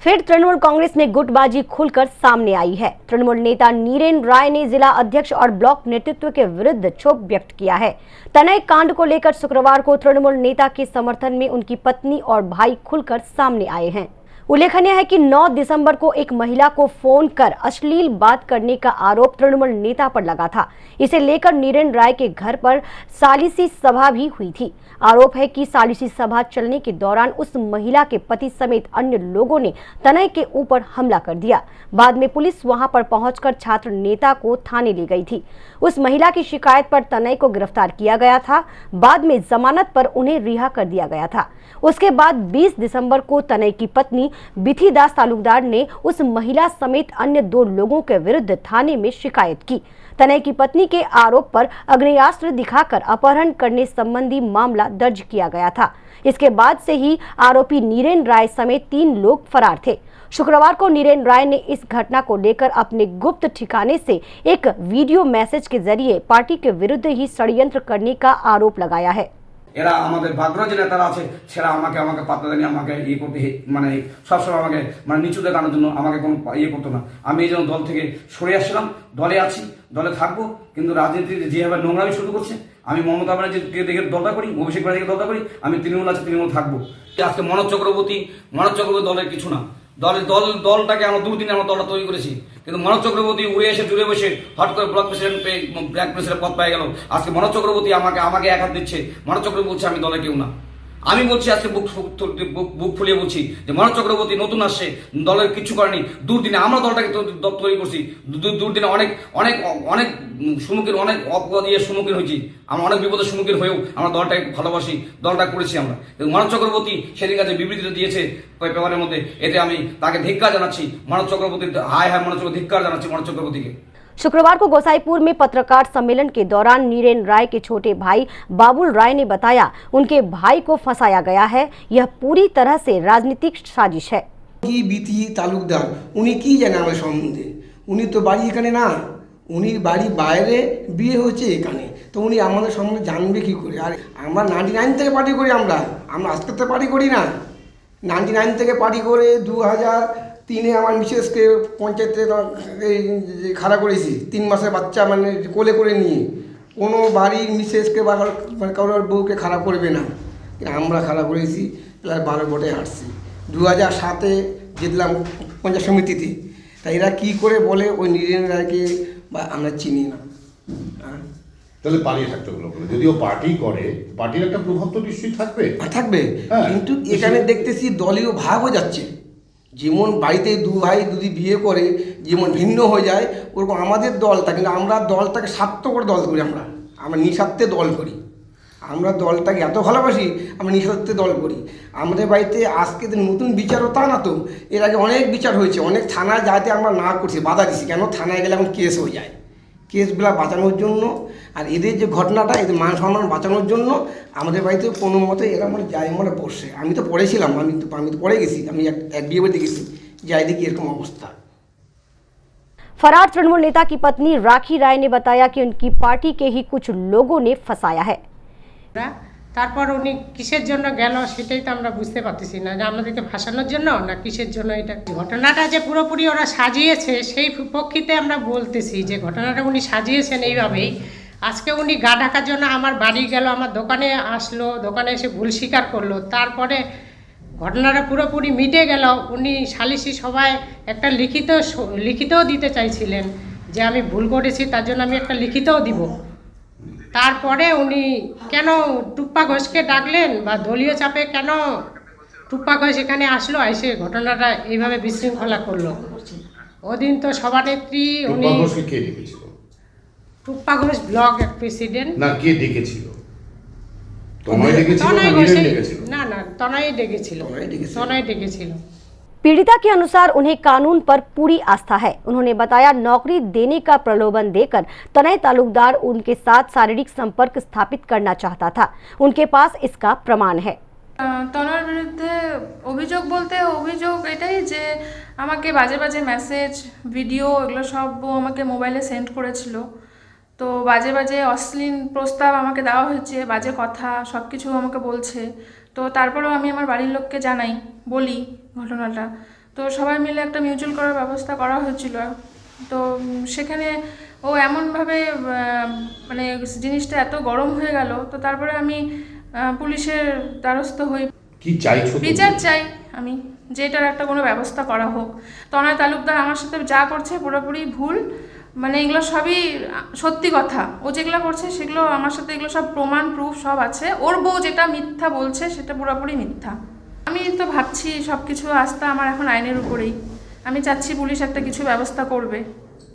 फिर तृणमूल कांग्रेस में गुटबाजी खुलकर सामने आई है। तृणमूल नेता नीरेन राय ने जिला अध्यक्ष और ब्लॉक नेतृत्व के विरुद्ध क्षोभ व्यक्त किया है। तनय कांड को लेकर शुक्रवार को तृणमूल नेता के समर्थन में उनकी पत्नी और भाई खुलकर सामने आए हैं। उल्लेखनीय है कि 9 दिसंबर को एक महिला को फोन कर अश्लील बात करने का आरोप तृणमूल नेता पर लगा था। इसे लेकर नीरेन राय के घर पर सालिसी सभा भी हुई थी। आरोप है कि सालिसी सभा चलने के दौरान उस महिला के पति समेत अन्य लोगों ने तनय के ऊपर हमला कर दिया। बाद में पुलिस वहां पर पहुंचकर छात्र नेता को थाने ले गई थी। उस महिला की शिकायत पर तनय को गिरफ्तार किया गया था। बाद में जमानत पर उन्हें रिहा कर दिया गया था। उसके बाद 20 दिसंबर को तनय की पत्नी बिथिदास तालुकदार ने उस महिला समेत अन्य 2 लोगों के विरुद्ध थाने में शिकायत की। तनय की पत्नी के आरोप पर आग्नेयास्त्र दिखाकर अपहरण करने संबंधी मामला दर्ज किया गया था। इसके बाद से ही आरोपी नीरेन राय समेत 3 लोग फरार थे। शुक्रवार को नीरेन राय ने इस घटना को लेकर अपने गुप्त ठिकाने से एक वीडियो मैसेज के जरिए पार्टी के विरुद्ध ही षड्यंत्र करने का आरोप लगाया है। এরা আমাদের ভাগ্যরাজ নেতারা আছে সেরা আমাকে পাত্তা দেয়নি, আমাকে করতে মানে সবসময় আমাকে মানে নিচু দেখানোর জন্য আমাকে কোনো করতো না। আমি এই জন্য দল থেকে সরে আসছিলাম। দলে আছি, দলে থাকবো, কিন্তু রাজনীতিতে যেভাবে নোংরামি শুরু করছে, আমি মমতা ব্যানার্জিকে দেখে দলটা করি, অভিষেক ব্যানার্জিকে দলটা করি, আমি তৃণমূল আছে তৃণমূল থাকবো। আজকে মনোজ চক্রবর্তী দলের কিছু না। দলটাকে আমরা 2 দিনে আমরা দলটা তৈরি করেছি, কিন্তু মনোজ চক্রবর্তী উড়ে এসে জুড়ে বসে হট করে ব্লক প্রেসিডেন্ট পদ পেয়ে গেল। আজকে মনোজ চক্রবর্তী আমাকে এক হাত দিচ্ছে। মনোজ চক্রবর্তী বলছে আমি দলে কেউ না। আমি বলছি আজকে বুক ফুলিয়ে বলছি যে মনোজ চক্রবর্তী নতুন আসছে, দলের কিছু করেনি। দুর্দিনে আমরা দলটাকে তৈরি করছি। দুর্দিনে অনেক অনেক অনেক সম্মুখীন, অনেক অপরাধের সম্মুখীন হয়েছি। আমরা অনেক বিপদের সম্মুখীন হয়েও আমরা দলটাকে ভালোবাসি, দলটা করেছি আমরা। কিন্তু মনোজ চক্রবর্তী সেদিন কাছে বিবৃতিটা দিয়েছে পেপারের মধ্যে, এতে আমি তাকে ধিক্কার জানাচ্ছি। মনোজ চক্রবর্তীর হায় মনোজ চক্রবর্তী ধিক্কার জানাচ্ছি মনোজ चक्रवर्ती। शुक्रवार को गोसाईपुर में पत्रकार सम्मेलन के दौरान नीरेन राय के छोटे भाई बाबुल राय ने बताया उनके भाई को फंसाया गया है। यह पूरी तरह से राजनीतिक साजिश है। বিথি তালুকদার উনি কি জানে আমার সম্বন্ধে? উনি তো বাড়ি এখানে না, উনি বাড়ি বাইরে, বিয়ে হচ্ছে এখানে। তো উনি আমাদের সম্বন্ধে জানবে কি করে? আর আমরা 99 থেকে পার্টি করি। আমরা আজকে তো পার্টি করি না। 99 থেকে পার্টি করে 2003-এ আমার মিসেসকে পঞ্চায়েতে খাড়া করেছি। 3 মাসের বাচ্চা মানে কোলে করে নিয়ে। কোনো বাড়ির মিসেসকে বা কারোর বউকে খাড়া করবে না, আমরা খাড়া করেছি। 12 ভোটে হারছি। 2007-এ জিতলাম পঞ্চায়েত সমিতিতে। তাই এরা কী করে বলে ওই নীরেন রায়কে বা আমরা চিনি না। তাহলে পালিয়ে থাকতে হলো। যদিও পার্টি করে, পার্টির একটা প্রভাব তো নিশ্চয়ই থাকবে। কিন্তু এখানে দেখতেছি দলীয় ভাগ হয়ে যাচ্ছে। যেমন বাড়িতে 2 ভাই যদি বিয়ে করে যেমন ভিন্ন হয়ে যায়, ওরকম আমাদের দলটা, কিন্তু আমরা দলটাকে স্বার্থকর দল করি। আমরা নিঃস্বার্থে দল করি। আমরা দলটাকে এত ভালোবাসি, আমরা নিঃস্বার্থে দল করি। আমাদের বাড়িতে আজকে নতুন বিচারও তা না তো, এর আগে অনেক বিচার হয়েছে। অনেক থানায় যাতে আমরা না করছি, বাধা দিছি। কেন? থানায় গেলে এখন কেস হয়ে যায়। কেসগুলো বাঁচানোর জন্য আর এদের যে ঘটনাটা, এদের মান সম্মান বাঁচানোর জন্য আমাদের বাড়িতে কোনো মতে এরা মানে যায় মানে বসে। আমি তো পড়েছিলাম, আমি তো পড়ে গেছি। আমি এক বিয়ে বাড়িতে গেছি, যাই দেখি এরকম অবস্থা। फरार तृणमूल नेता की पत्नी राखी राय ने बताया कि उनकी पार्टी के ही कुछ लोगों ने फंसाया है। তারপর উনি কিসের জন্য গেল সেটাই তো আমরা বুঝতে পারতেছি না, যে আমাদেরকে ফাঁসানোর জন্য না কিসের জন্য। এটা ঘটনাটা যে পুরোপুরি ওরা সাজিয়েছে সেই পক্ষিতে আমরা বলতেছি যে ঘটনাটা উনি সাজিয়েছেন এইভাবেই। আজকে উনি গা ঢাকার জন্য আমার বাড়ি গেল, আমার দোকানে আসলো, দোকানে এসে ভুল স্বীকার করলো। তারপরে ঘটনাটা পুরোপুরি মিটে গেল। উনি সালিসি সভায় একটা লিখিতও দিতে চাইছিলেন যে আমি ভুল করেছি, তার জন্য আমি একটা লিখিতও দিব। তারপরে উনি কেন টুপ্পা ঘোষকে ডাকলেন বা দলীয় চাপে কেন টুপ্পা ঘোষ এখানে আসলো, এসে ঘটনাটা এইভাবে বিশৃঙ্খলা করলো। ওদিন তো সভানেত্রী উনি টুপ্পা ঘোষ ব্লক প্রেসিডেন্ট না, কে ডেকেছিল? তনয় ডেকেছিল। पीड़िता के अनुसार उन्हें कानून पर पूरी आस्था है। उन्होंने बताया नौकरी देने का प्रलोभन देकर तनय तालुकदार उनके साथ शारीरिक संपर्क स्थापित करना चाहता था। उनके पास इसका प्रमाण है। তনয়ের বিরুদ্ধে অভিযোগ বলতে অভিযোগ এটাই যে আমাকে বাজে বাজে মেসেজ, ভিডিও এগুলো সব আমাকে মোবাইলে সেন্ড করেছিল। তো বাজে বাজে অশ্লীল প্রস্তাব আমাকে দেওয়া হয়েছে, বাজে কথা সব কিছু আমাকে বলছে। তো তারপরেও আমি আমার বাড়ির লোককে জানাই, বলি ঘটনাটা। তো সবাই মিলে একটা মিউচুয়াল করার ব্যবস্থা করা হয়েছিল। তো সেখানে ও এমনভাবে মানে জিনিসটা এত গরম হয়ে গেল, তো তারপরে আমি পুলিশের দ্বারস্থ হই। কি চাইছো তুমি? বিচার চাই আমি, যে এটার একটা কোনো ব্যবস্থা করা হোক। তনয় তালুকদার আমার সাথে যা করছে পুরোপুরি ভুল, মানে এগুলো সবই সত্যি কথা। ও যেগুলো করছে সেগুলো আমার সাথে, এগুলো সব প্রমাণ প্রুফ সব আছে। ওর বউ যেটা মিথ্যা বলছে সেটা পুরোপুরি মিথ্যা। আমি তো ভাবছি সব কিছু আস্থা আমার এখন আইনের উপরেই। আমি চাচ্ছি পুলিশ একটা কিছু ব্যবস্থা করবে।